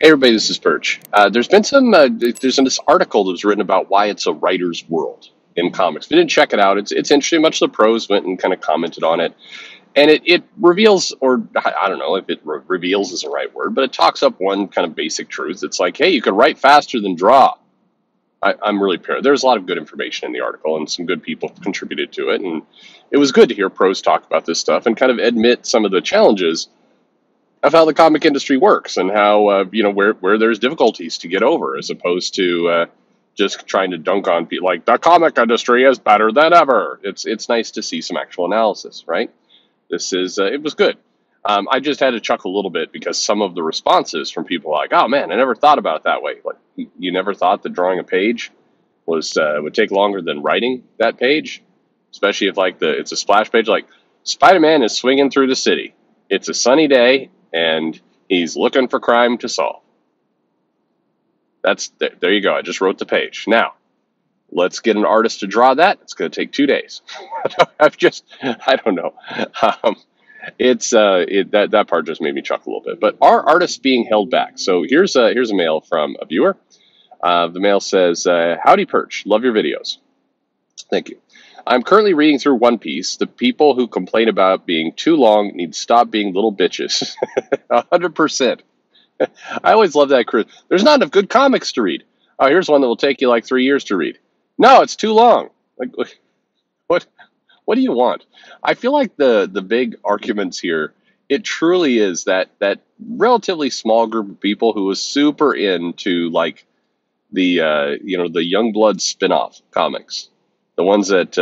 Hey everybody, this is Perch. There's been there's this article that was written about why it's a writer's world in comics. If you didn't check it out, it's interesting. Much of the pros went and kind of commented on it. And it reveals, or I don't know if it reveals is the right word, but it talks up one kind of basic truth. It's like, hey, you can write faster than draw. I'm really pure. There's a lot of good information in the article, and some good people contributed to it. And it was good to hear pros talk about this stuff and kind of admit some of the challenges of how the comic industry works and how where there's difficulties to get over, as opposed to just trying to dunk on people like the comic industry is better than ever. It's nice to see some actual analysis, right? This is it was good. I just had to chuckle a little bit because some of the responses from people like, "Oh man, I never thought about it that way." Like, you never thought that drawing a page was would take longer than writing that page, especially if it's a splash page. Like, Spider-Man is swinging through the city. It's a sunny day, and he's looking for crime to solve. There you go. I just wrote the page. Now, let's get an artist to draw that. It's going to take 2 days. I don't know. That part just made me chuckle a little bit. But are artists being held back? So here's a mail from a viewer. The mail says, "Howdy Perch, love your videos." Thank you. I'm currently reading through One Piece. The people who complain about being too long need to stop being little bitches. 100%. I always love that. There's not enough good comics to read. Oh, here's one that will take you like 3 years to read. No, it's too long. Like, what do you want? I feel like the big arguments here, it truly is that relatively small group of people who was super into like the the Youngblood spin-off comics. The ones that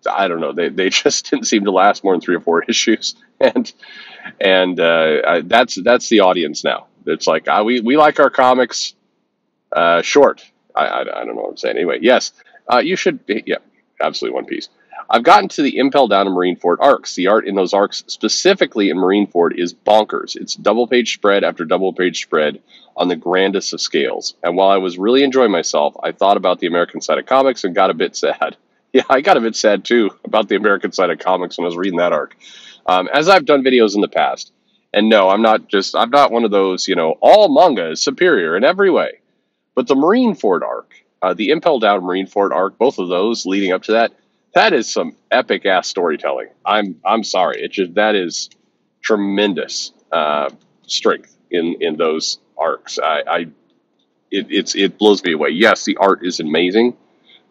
I don't know, they just didn't seem to last more than 3 or 4 issues, and that's the audience now. It's like we like our comics short. I don't know what I'm saying. Anyway, yes, you should be, yeah, absolutely One Piece. I've gotten to the Impel Down to Marineford arcs. The art in those arcs, specifically in Marineford, is bonkers. It's double-page spread after double-page spread on the grandest of scales. And while I was really enjoying myself, I thought about the American side of comics and got a bit sad. Yeah, I got a bit sad, too, about the American side of comics when I was reading that arc. As I've done videos in the past, and no, I'm not one of those, all manga is superior in every way. But the Marineford arc, the Impel Down Marineford arc, both of those leading up to that is some epic ass storytelling. I'm sorry, that is tremendous strength in those arcs. It blows me away. Yes, the art is amazing.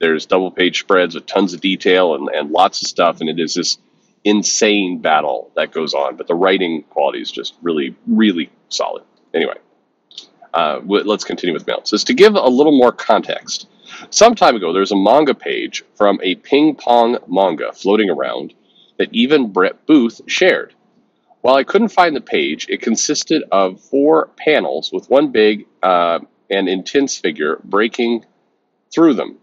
There's double page spreads with tons of detail and lots of stuff, and it is this insane battle that goes on. But the writing quality is just really, really solid. Anyway, let's continue with mail. It says, to give a little more context, some time ago, there was a manga page from a ping pong manga floating around that even Brett Booth shared. While I couldn't find the page, it consisted of 4 panels with one big and intense figure breaking through them.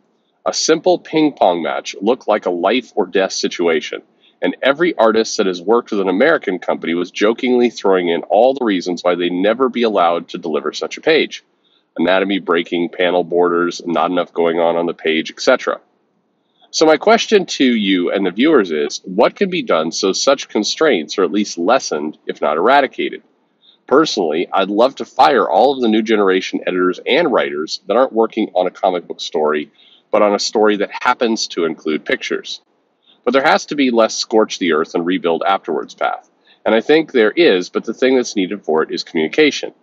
A simple ping pong match looked like a life or death situation, and every artist that has worked with an American company was jokingly throwing in all the reasons why they'd never be allowed to deliver such a page. Anatomy breaking, panel borders, not enough going on the page, etc. So my question to you and the viewers is, what can be done so such constraints are at least lessened, if not eradicated? Personally, I'd love to fire all of the new generation editors and writers that aren't working on a comic book story, but on a story that happens to include pictures. But there has to be less scorch the earth and rebuild afterwards path. And I think there is, but the thing that's needed for it is communication.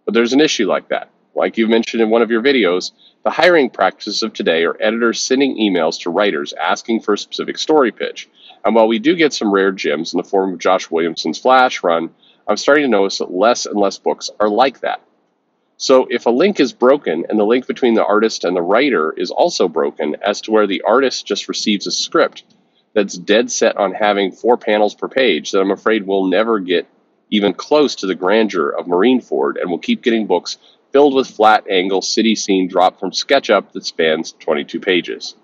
But there's an issue like that. Like you mentioned in one of your videos, the hiring practices of today are editors sending emails to writers asking for a specific story pitch. And while we do get some rare gems in the form of Josh Williamson's Flash run, I'm starting to notice that less and less books are like that. So if a link is broken and the link between the artist and the writer is also broken as to where the artist just receives a script that's dead set on having 4 panels per page, then I'm afraid we'll never get even close to the grandeur of Marineford, and we'll keep getting books filled with flat angle city scene dropped from SketchUp that spans 22 pages.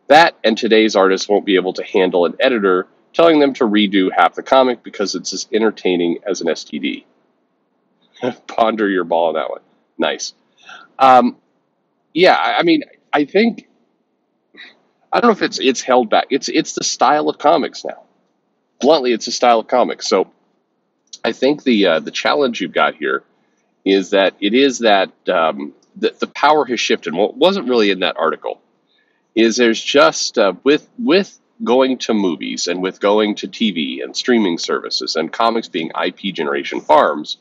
That and today's artists won't be able to handle an editor telling them to redo half the comic because it's as entertaining as an STD. Ponder your ball on that one. Nice. Yeah, I mean, I think, I don't know if it's held back. It's the style of comics now. Bluntly, it's a style of comics. So I think the challenge you've got here is that it is that the power has shifted. What wasn't really in that article is there's just with going to movies and with going to TV and streaming services and comics being IP generation farms,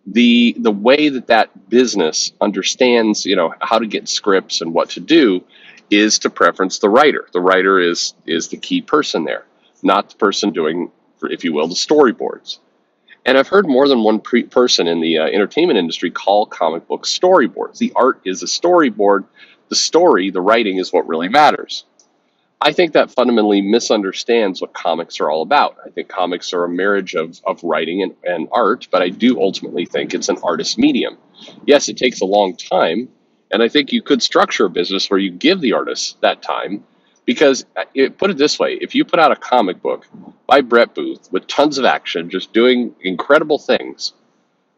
the way that that business understands, how to get scripts and what to do is to preference the writer. The writer is the key person there, not the person doing, if you will, the storyboards. And I've heard more than one person in the entertainment industry call comic books storyboards. The art is a storyboard. The story, the writing, is what really matters. I think that fundamentally misunderstands what comics are all about. I think comics are a marriage of writing and art, but I do ultimately think it's an artist medium. Yes, it takes a long time, and I think you could structure a business where you give the artist that time, because put it this way, if you put out a comic book by Brett Booth with tons of action, just doing incredible things,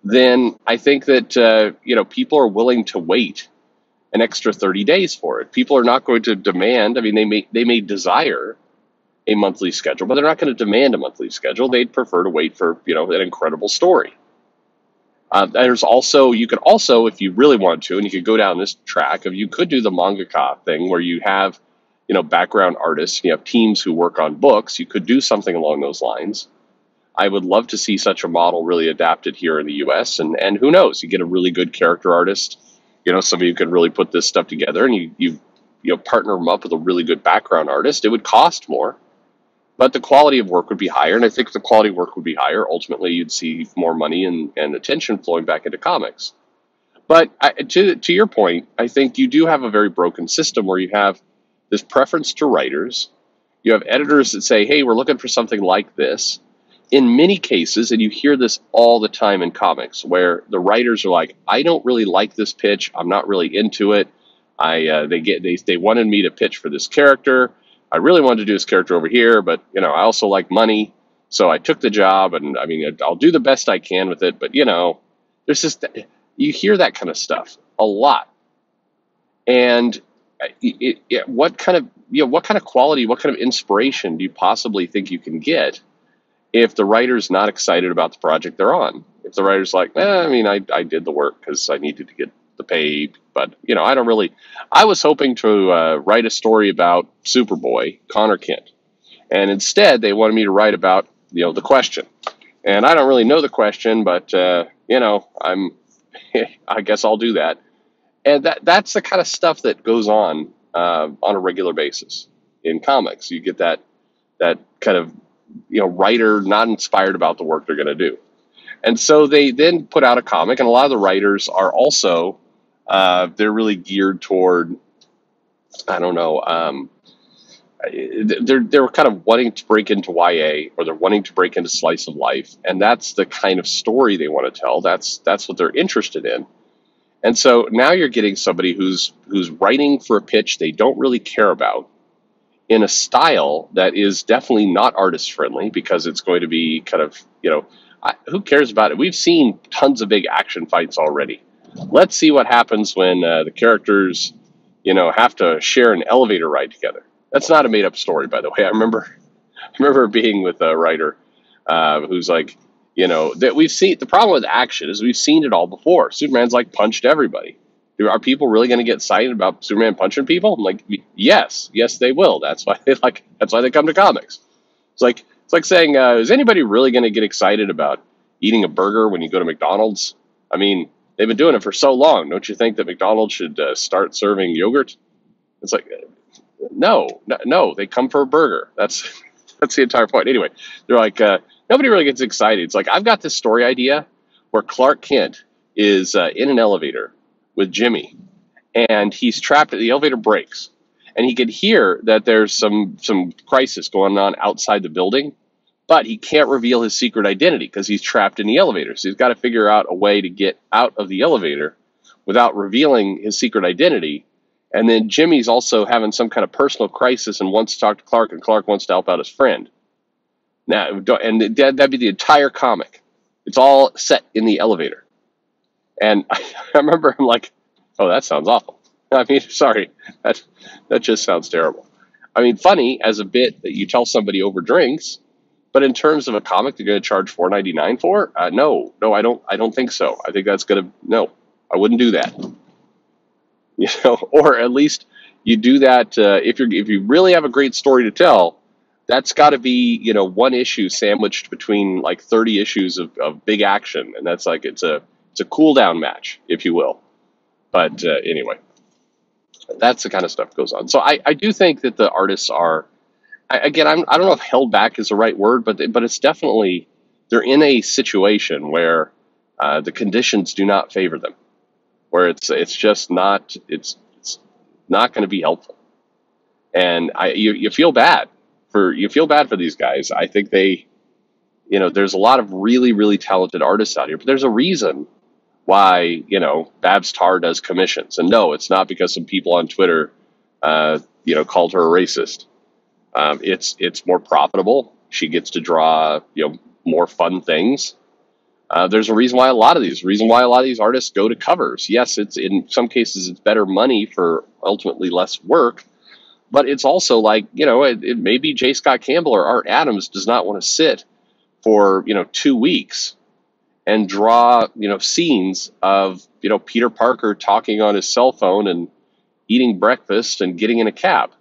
then I think that people are willing to wait an extra 30 days for it. People are not going to demand, I mean, they may desire a monthly schedule, but they're not going to demand a monthly schedule. They'd prefer to wait for, an incredible story. There's also, you could also, if you really want to, and you could go down this track of, you could do the mangaka thing where you have, background artists, you have teams who work on books. You could do something along those lines. I would love to see such a model really adapted here in the US. And who knows, you get a really good character artist, somebody who could really put this stuff together, and you partner them up with a really good background artist. It would cost more, but the quality of work would be higher. And I think if the quality of work would be higher, ultimately you'd see more money and attention flowing back into comics. But to your point, I think you do have a very broken system where you have this preference to writers. You have editors that say, hey, we're looking for something like this. In many cases, and you hear this all the time in comics, where the writers are like, I don't really like this pitch. I'm not really into it. They wanted me to pitch for this character. I really wanted to do this character over here, but I also like money, so I took the job, and I mean, I'll do the best I can with it. But there's just, you hear that kind of stuff a lot, and what kind of quality, what kind of inspiration do you possibly think you can get if the writer's not excited about the project they're on? If the writer's like, I did the work because I needed to get the pay, but I was hoping to write a story about Superboy, Connor Kent, and instead they wanted me to write about, the Question, and I don't really know the Question, but I guess I'll do that. And that's the kind of stuff that goes on a regular basis in comics. You get that kind of writer not inspired about the work they're going to do. And so they then put out a comic, and a lot of the writers are also, they're really geared toward, they're kind of wanting to break into YA, or they're wanting to break into slice of life. And that's the kind of story they want to tell. That's what they're interested in. And so now you're getting somebody who's writing for a pitch they don't really care about, in a style that is definitely not artist friendly, because it's going to be kind of, who cares about it? We've seen tons of big action fights already. Let's see what happens when the characters, have to share an elevator ride together. That's not a made up story, by the way. I remember being with a writer who's like, that we've seen. The problem with action is we've seen it all before. Superman's like punched everybody. Are people really going to get excited about Superman punching people? I'm like, yes, they will. That's why they come to comics. It's like saying, is anybody really going to get excited about eating a burger when you go to McDonald's? I mean, they've been doing it for so long. Don't you think that McDonald's should start serving yogurt? It's like, no, they come for a burger. That's the entire point. Anyway, they're like, nobody really gets excited. It's like, I've got this story idea where Clark Kent is in an elevator with Jimmy, and he's trapped. The elevator breaks, and he could hear that there's some crisis going on outside the building, but he can't reveal his secret identity because he's trapped in the elevator. So he's got to figure out a way to get out of the elevator without revealing his secret identity. And then Jimmy's also having some kind of personal crisis and wants to talk to Clark, and Clark wants to help out his friend. Now, and that'd be the entire comic. It's all set in the elevator. And I remember I'm like, oh, that sounds awful. I mean, sorry, that just sounds terrible. I mean, funny as a bit that you tell somebody over drinks, But in terms of a comic they're going to charge $4.99 for, no, I don't think so. I think that's going to no, I wouldn't do that. Or at least you do that if you really have a great story to tell. That's got to be one issue sandwiched between like 30 issues of big action, and that's like it's a cool down match, if you will. But anyway, that's the kind of stuff that goes on. So I do think that the artists are. Again, I don't know if held back is the right word, but it's definitely they're in a situation where the conditions do not favor them, where it's just not it's not going to be helpful, and you feel bad for these guys. I think there's a lot of really really talented artists out here, but there's a reason why Babs Tarr does commissions, and no, it's not because some people on Twitter called her a racist. It's more profitable. She gets to draw, more fun things. There's a reason why a lot of these artists go to covers. Yes, it's in some cases it's better money for ultimately less work, but it's also like, it maybe J. Scott Campbell or Art Adams does not want to sit for, 2 weeks and draw, scenes of, Peter Parker talking on his cell phone and eating breakfast and getting in a cab.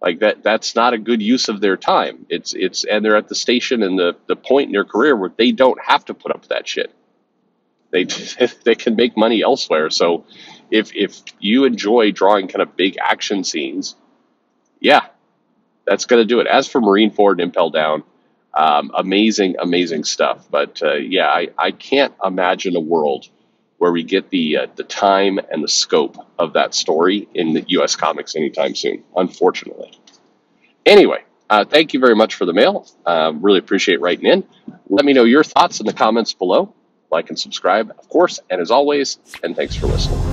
Like that's not a good use of their time. And they're at the station and the point in their career where they don't have to put up with that shit. They can make money elsewhere. So if you enjoy drawing kind of big action scenes, yeah, that's going to do it. As for Marineford and Impel Down, amazing stuff. But I can't imagine a world where we get the time and the scope of that story in the U.S. comics anytime soon, unfortunately. Anyway, thank you very much for the mail. Really appreciate writing in. Let me know your thoughts in the comments below. Like and subscribe, of course, and as always, and thanks for listening.